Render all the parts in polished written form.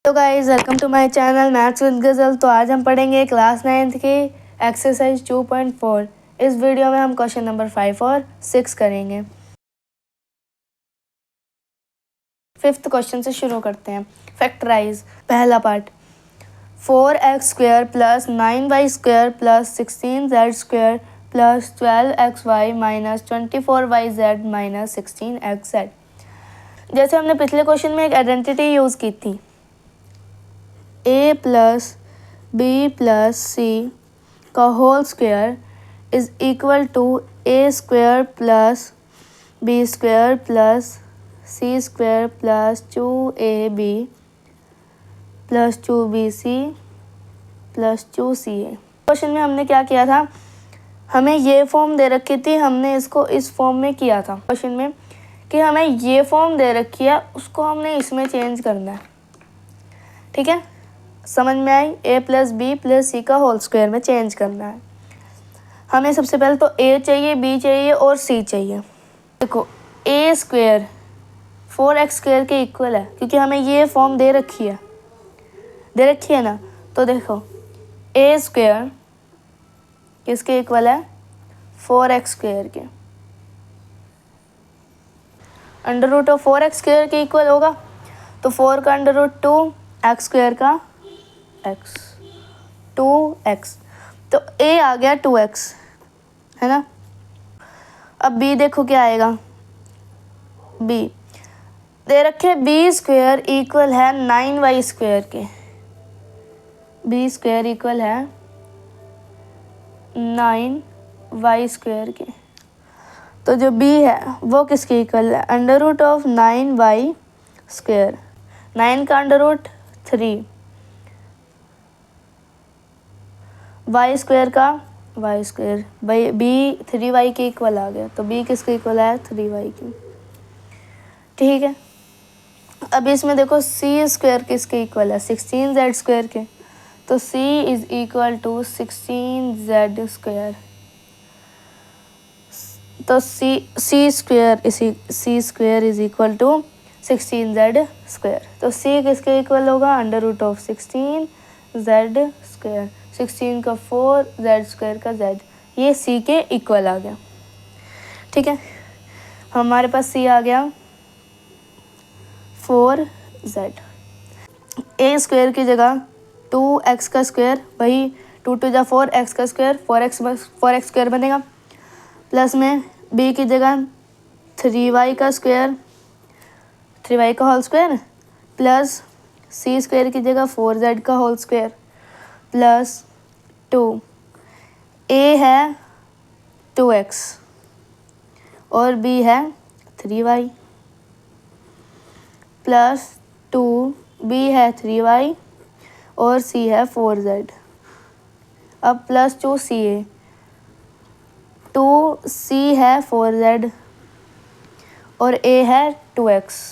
तो guys welcome to my channel maths with Ghazal. तो आज हम पढ़ेंगे क्लास 9th की एक्सरसाइज 2.4। इस वीडियो में हम क्वेश्चन नंबर 5 और 6 करेंगे। 5th क्वेश्चन से शुरू करते हैं। फैक्टराइज। पहला part 4x² plus 9y² plus 16z² plus 12xy minus 24yz minus 16xz। जैसे हमने पिछले क्वेश्चन में एक आइडेंटिटी यूज़ की थी, a plus B plus C का whole square is equal to a square plus b square plus c square plus 2ab plus 2bc plus 2ca। Question में हमने क्या किया था, हमें ये फॉर्म दे रखी थी, हमने इसको इस फॉर्म में किया था। क्वेश्चन में कि हमें ये फॉर्म दे रखी है, उसको हमने इसमें चेंज करना है। ठीक है, समझ में आई? a plus B plus C का होल स्क्वायर में चेंज करना है। हमें सबसे पहले तो a चाहिए, b चाहिए और c चाहिए। देखो a स्क्वायर 4x² के इक्वल है, क्योंकि हमें ये फॉर्म दे रखी है ना। तो देखो a स्क्वायर किसके इक्वल है? 4x² के। अंडर रूट ऑफ 4x² के इक्वल होगा, तो 4 का अंडर रूट 2, x² का x, 2x। तो a आ गया 2x, है ना। अब b देखो क्या आएगा, b दे रखे b स्क्वायर इक्वल है 9y² के। b स्क्वायर इक्वल है 9y² के। तो जो b है वो किसके इक्वल है? Under root of 9y²। 9 का अंडर रूट 3, y² का y², b 3y के इक्वल आ गया। तो b किसके इक्वल है? 3y की। ठीक है, अब इसमें देखो c स्क्वायर किसके इक्वल है? 16z² के। तो c is equal to 16z²। तो c square is equal to 16z²। तो c किसके इक्वल होगा? Under root of 16z²। 16 का 4, z² का z, ये c के इक्वल आ गया। ठीक है, हमारे पास c आ गया 4z। a स्क्वायर की जगह 2x का स्क्वायर, वही 2 2 जा 4, x का स्क्वायर 4x² बनेगा। प्लस में b की जगह 3y का स्क्वायर, 3y का whole square, plus c square की जगह 4z का होल स्क्वायर प्लस 2। a है 2x और b है 3y प्लस 2, b है 3y और c है 4z। अब प्लस 2ca, 2c है 4z और a है 2x।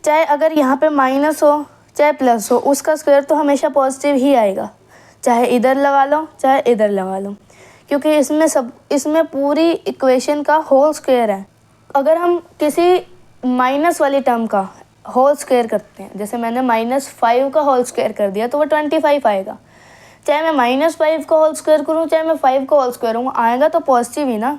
चाहे अगर यहाँ पे माइनस हो चाहे प्लस हो, उसका स्क्वायर तो हमेशा पॉजिटिव ही आएगा, चाहे इधर लगा लो चाहे इधर लगा लो, क्योंकि इसमें पूरी इक्वेशन का होल स्क्वायर है। अगर हम किसी माइनस वाली टर्म का होल स्क्वायर करते हैं, जैसे मैंने -5 का होल स्क्वायर कर दिया, तो वो 25 आएगा। चाहे मैं -5 का होल स्क्वायर करूँ चाहे मैं 5 का होल स्क्वायर करूँ, आएगा तो पॉजिटिव ही ना,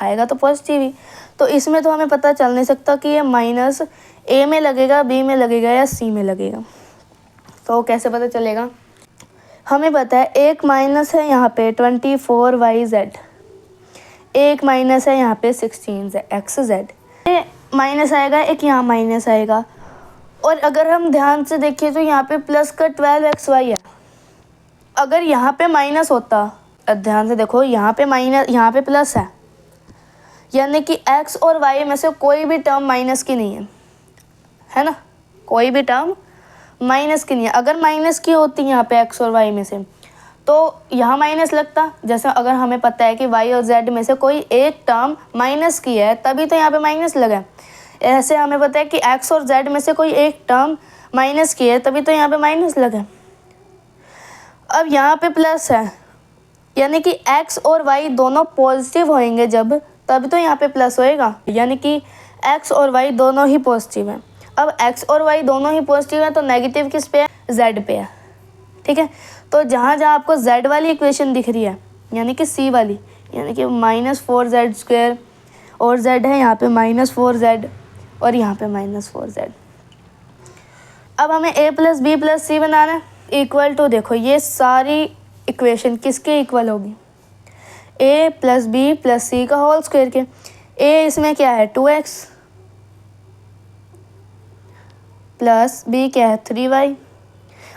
आएगा तो पॉजिटिव ही। तो इसमें तो हमें पता चल नहीं सकता कि ये माइनस a में लगेगा, b में लगेगा या c में लगेगा। तो कैसे पता चलेगा? हमें पता है एक माइनस है यहाँ पे 24yz, एक माइनस है यहाँ पे 16xz। ये माइनस आएगा, एक यहाँ माइनस आएगा। और अगर हम ध्यान से देखें तो यहाँ पे प्लस का 12xy है। अगर यहाँ पे माइनस होता, ध्यान से देखो, यहाँ पे माइनस, यहाँ पे प्लस है, यानी कि x और y में से कोई भी टर्म माइनस की नहीं है ना, कोई भी टर्म माइनस की नहीं है। अगर माइनस की होती यहाँ पे x और y में से, तो यहाँ माइनस लगता। जैसे अगर हमें पता है कि y और z में से कोई एक टर्म माइनस की है, तभी तो यहाँ पे माइनस लगा। ऐसे हमें पता है कि x और z में से कोई एक टर्म माइनस की है, तभी तो यहाँ पे माइनस लगा। अब यहाँ पे प्लस है, यानी कि x और y दोनों पॉजिटिव होंगे जब, तभी तो यहाँ पे प्लस होएगा। यानी कि एक्स और वाई दोनों ही पॉजिटिव हैं। अब एक्स और वाई दोनों ही पॉजिटिव हैं तो नेगेटिव किस पे है, जेड पे है। ठीक है, तो जहाँ जहाँ आपको जेड वाली इक्वेशन दिख रही है यानी कि सी वाली, यानी कि -4z², और z है यहाँ पे -4z और यहाँ पे -4z। अब हमें a + b + c बनाना है। इक्वल टू देखो ये सारी इक्वेशन किसके इक्वल होगी, a + b + c का होल स्क्वायर के। a इसमें क्या है 2x प्लस b क्या है 3y।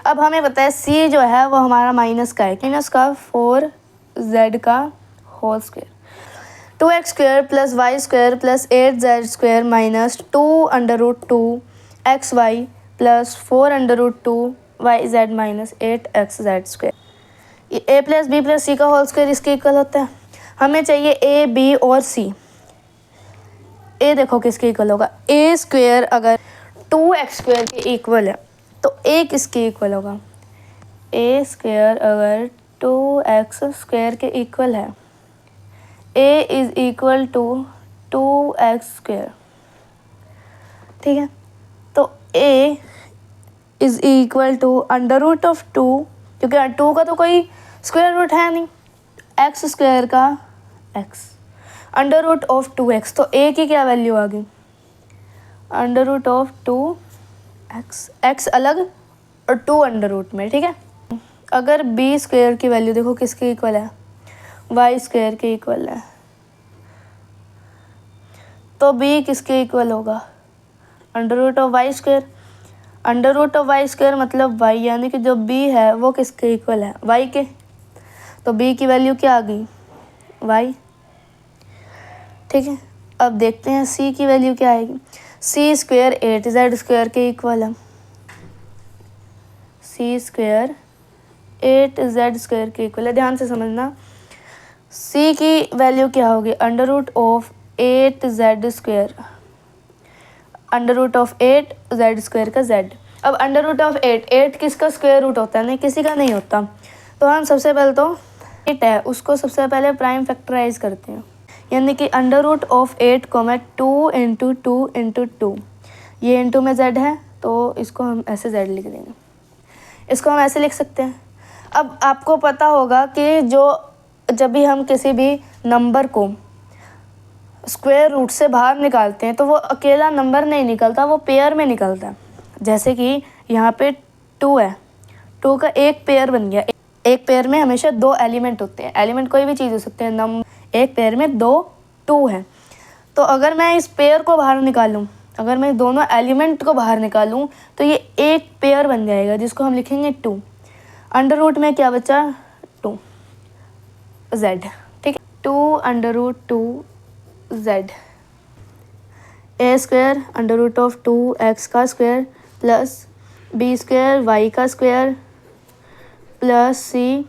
अब हमें पता है c जो है वो हमारा माइनस का है, -4z का whole square, 2x² + y² + 8z² - 2√2xy + 4√2yz - 8xz²। ये a + b + c का होल स्क्वायर इसके इक्वल होता है। हमें चाहिए a, b और c। a देखो किसके इक्वल होगा, a² अगर 2x² के इक्वल है तो a किसके इक्वल होगा, a² अगर 2x² के इक्वल है, a = 2x²। ठीक है, तो a = √2, क्योंकि 2 का तो कोई स्क्वायर रूट है नहीं, x² का x √2x, तो a की क्या वैल्यू आ गई, √2x, x अलग और 2 अंडर रूट में। ठीक है, अगर b² की वैल्यू देखो किसके इक्वल है, y² के इक्वल है, तो b किसके इक्वल होगा, √y²। √y² मतलब y, यानी कि जो b है वो किसके इक्वल है, y के। तो b की वैल्यू क्या आ गई, y। ठीक है, अब देखते हैं c की वैल्यू क्या आएगी। c² 8z² के इक्वल है, c² 8z² के इक्वल है। ध्यान से समझना, c की वैल्यू क्या होगी, √8z², √8z² का z। अब √8 किसका स्क्वायर रूट होता है, नहीं किसी का नहीं होता। तो हम सबसे पहले तो 8 है उसको सबसे पहले प्राइम फैक्टराइज करते हैं, यानी कि √8 को मैं 2 × 2 × 2, ये इंटू में z है तो इसको हम ऐसे z लिख देंगे, इसको हम ऐसे लिख सकते हैं। अब आपको पता होगा कि जब भी हम किसी भी नंबर को स्क्वायर रूट से बाहर निकालते हैं तो वो अकेला नंबर नहीं निकलता, वो पेयर में निकलता है। जैसे कि यहाँ पे 2 है, 2 का एक पेयर बन गया। एक पेयर में हमेशा 2 एलिमेंट होते हैं, एलिमेंट कोई भी चीज़ हो सकते हैं, एक पेयर में 2 है। तो अगर मैं इस पेयर को बाहर निकालूं, अगर मैं दोनों एलिमेंट को बाहर निकालूं तो ये एक पेयर बन जाएगा जिसको हम लिखेंगे 2। अंडर रूट में क्या बचा 2z। ठीक है, 2 √2z, a² √2x का स्क्वायर प्लस b² y का स्क्वायर प्लस c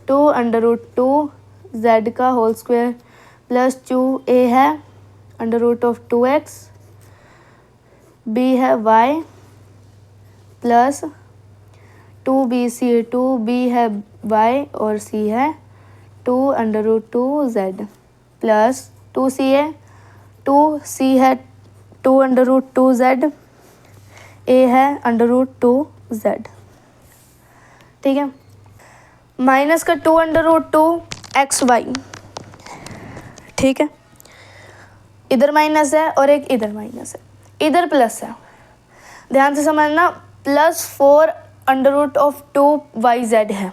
2 √2z का होल स्क्वायर प्लस 2a है √2x, b है y प्लस 2b है y और c है 2 √2z प्लस 2c है 2 √2z, a है √2z। ठीक है, माइनस का 2 √2xy। ठीक है, इधर माइनस है और एक इधर माइनस है, इधर प्लस है। ध्यान से समझना, +4 √2yz है,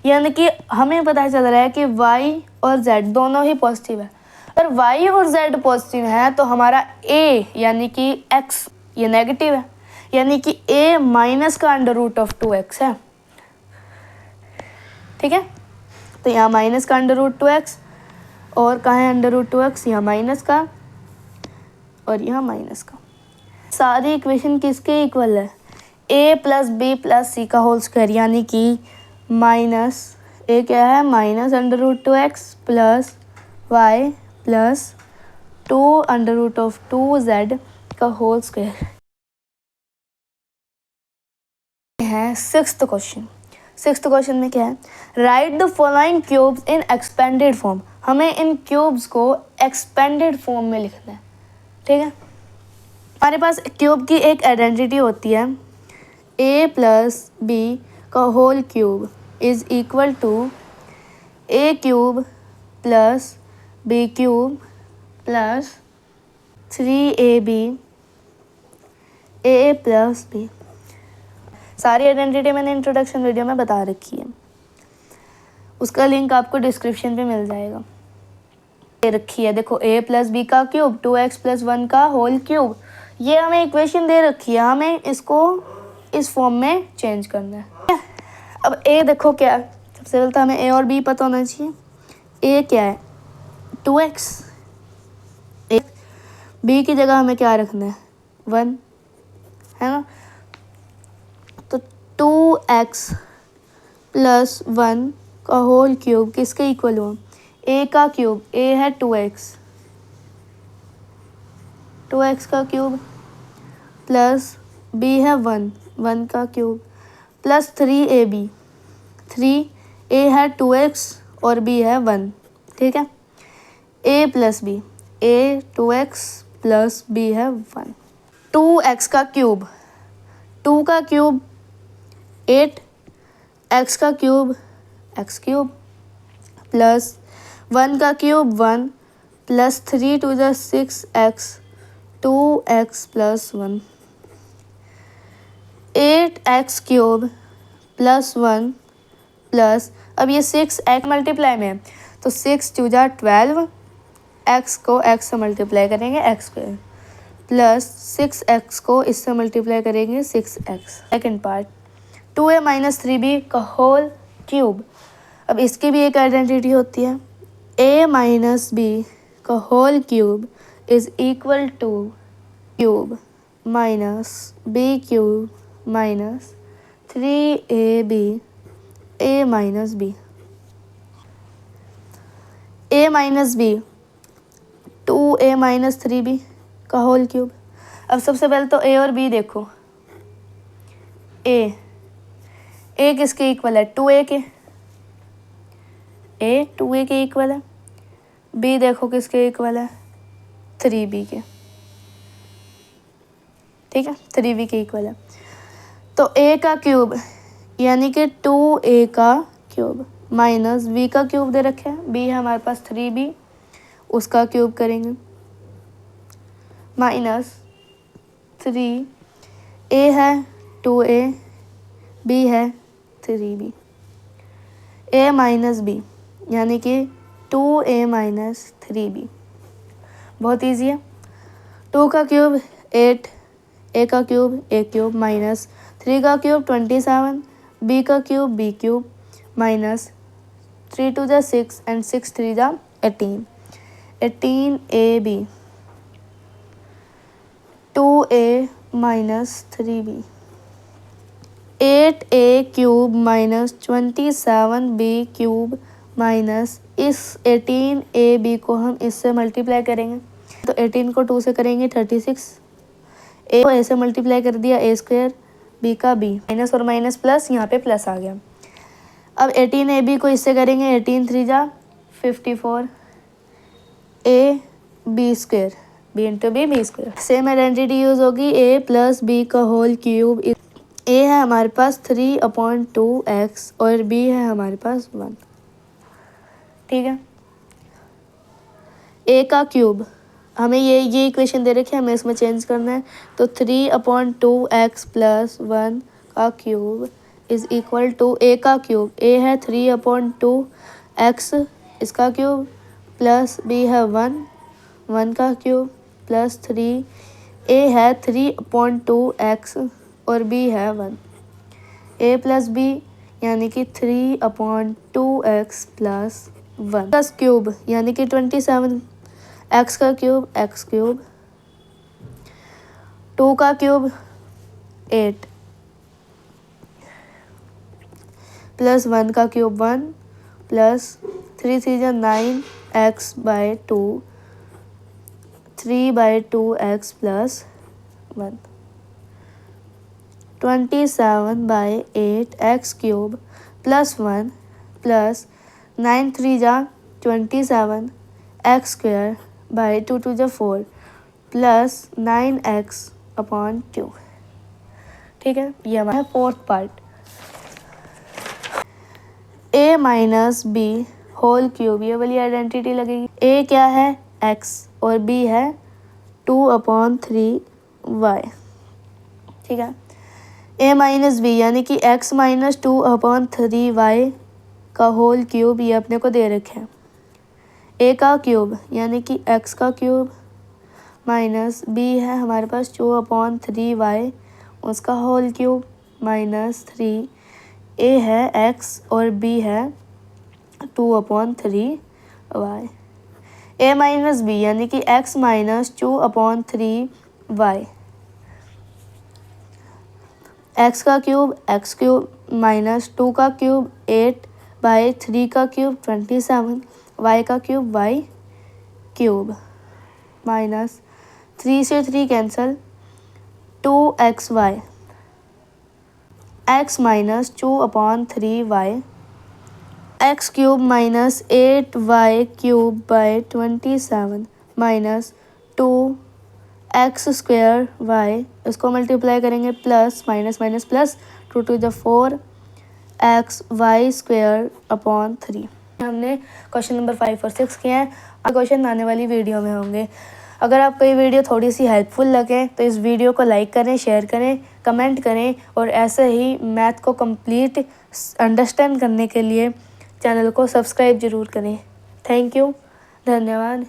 यानी कि हमें पता चल रहा है कि y और z दोनों ही पॉजिटिव है। अगर y और z पॉजिटिव है तो हमारा a यानी कि x ये नेगेटिव है, यानी कि a माइनस का √2x है। ठीक है, तो यहाँ माइनस का √2x और कहाँ है √2x, यहाँ माइनस का और यहाँ माइनस का। सारी इक्वेशन किसके इक्वल है, a + b + c का होल स्क्वायर, यानी कि माइनस a क्या है -√2x plus y plus 2 √2z का होल स्क्वायर है। सिक्स्थ क्वेश्चन में क्या है, right the following cubes in expanded form. हमें इन क्यूब्स को एक्सपेंडेड फॉर्म में लिखना है। ठीक है। हमारे पास क्यूब की एक आइडेंटिटी होती है, a प्लस बी का whole cube is equal to a cube plus b cube plus 3ab a plus b। सारी आइडेंटिटी मैंने इंट्रोडक्शन वीडियो में बता रखी है, उसका लिंक आपको डिस्क्रिप्शन पे मिल जाएगा। ये रखी है, देखो a प्लस बी का क्यूब 2x प्लस 1 का होल क्यूब, ये हमें इक्वेशन दे रखी है, हमें इसको इस फॉर्म में चेंज करना है। अब a देखो क्या है, सबसे पहले तो हमें a और b पता होना चाहिए। a क्या है 2x, b की जगह हमें क्या रखना है 1, है ना। तो 2x प्लस 1 का होल क्यूब किसके इक्वल हुआ, a का क्यूब, a है 2x का क्यूब प्लस b है 1 का क्यूब प्लस 3ab, 3a है 2x और b है 1, ठीक है। a plus b, a 2x plus b है 1। 2x का क्यूब, 2 का क्यूब 8, x का क्यूब x क्यूब प्लस 1 का cube 1 plus 3 two the 6x, 2x प्लस 1, 8x क्यूब प्लस 1 प्लस, अब ये 6x मल्टीप्लाई में है तो 6 टू द 12, x को x से मल्टीप्लाई करेंगे x स्क्वायर प्लस 6x को इससे मल्टीप्लाई करेंगे 6x। Second part 2a minus 3b का होल क्यूब, अब इसकी भी एक आइडेंटिटी होती है, a माइनस b का whole cube is equal to cube minus b cube minus 3ab a minus b। a minus b 2a minus 3b का whole cube. अब सबसे पहले तो a और b देखो, a किसके इक्वल है 2a के, a 2a के इक्वल है, b देखो किसके इक्वल है 3b के, ठीक है 3b के इक्वल है। तो a का क्यूब यानी कि 2a का क्यूब माइनस b का क्यूब दे रखे हैं, b है हमारे पास 3b, उसका क्यूब करेंगे माइनस 3, a है 2a, b है 3b, a माइनस b यानी कि 2a माइनस 3b, बहुत ईजी है। 2 का क्यूब 8, a का क्यूब a क्यूब माइनस 3 का क्यूब 27, b का cube b cube minus 3 two the 6 and 6 3 the 18, 18ab 2a minus 3b, 8a cube minus 27b cube minus इस 18ab को हम इससे मल्टीप्लाई करेंगे तो 18 को 2 से करेंगे 36, a को a से मल्टीप्लाई कर दिया a स्क्वायर, b का b, माइनस और माइनस प्लस, यहाँ पे प्लस आ गया। अब 18ab को इससे करेंगे 18 3 जा 54, a b square, b into b square. Same identity use होगी, a प्लस b का होल क्यूब, a है हमारे पास 3/2x और b है हमारे पास 1, ठीक है। a का क्यूब, हमें ये इक्वेशन दे रखी है, हमें इसमें चेंज करना है तो 3/2x प्लस 1 का cube is equal to a का क्यूब, a है 3/2x इसका क्यूब प्लस b है 1 का क्यूब प्लस 3, a है 3/2x और b है 1, a प्लस b यानी कि 3/2x प्लस 1 प्लस क्यूब यानी कि 27, x का क्यूब x क्यूब, 2 का क्यूब 8 प्लस 1 का क्यूब 1 प्लस 3 3 जा 9 x/2, 3/2x plus 1, 27/8 x cube plus 1 plus 9 3 जा 27 x स्क्वायर बाई 2 2 जा 4, प्लस 9x/2। ठीक है, ये हमारा fourth part. a minus B whole cube, ये वाली आइडेंटिटी लगेगी। a क्या है x और b है 2/3y। ठीक है, a माइनस बी यानी कि x माइनस 2/3y का होल क्यूब, ये अपने को दे रखे हैं। a का क्यूब यानी कि x का क्यूब माइनस b है हमारे पास 2/3y उसका होल क्यूब माइनस 3। a है x और b है 2/3y। a माइनस b यानी कि x माइनस 2/3y, x का क्यूब x क्यूब माइनस 2 का क्यूब 8/3 का क्यूब 27, y का क्यूब y क्यूब माइनस 3 से 3 cancel 2xy, x minus 2/3y, x cube minus 8y cube by 27 minus 2x² y, इसको multiply करेंगे plus minus minus plus 2 to the 4 xy²/3। हमने question number 5 और 6 किए हैं। Question आने वाली वीडियो में होंगे। अगर आपको ये वीडियो थोड़ी सी हेल्पफुल लगे तो इस वीडियो को लाइक करें, शेयर करें, कमेंट करें और ऐसे ही मैथ को कंप्लीट अंडरस्टैंड करने के लिए चैनल को सब्सक्राइब ज़रूर करें। थैंक यू, धन्यवाद।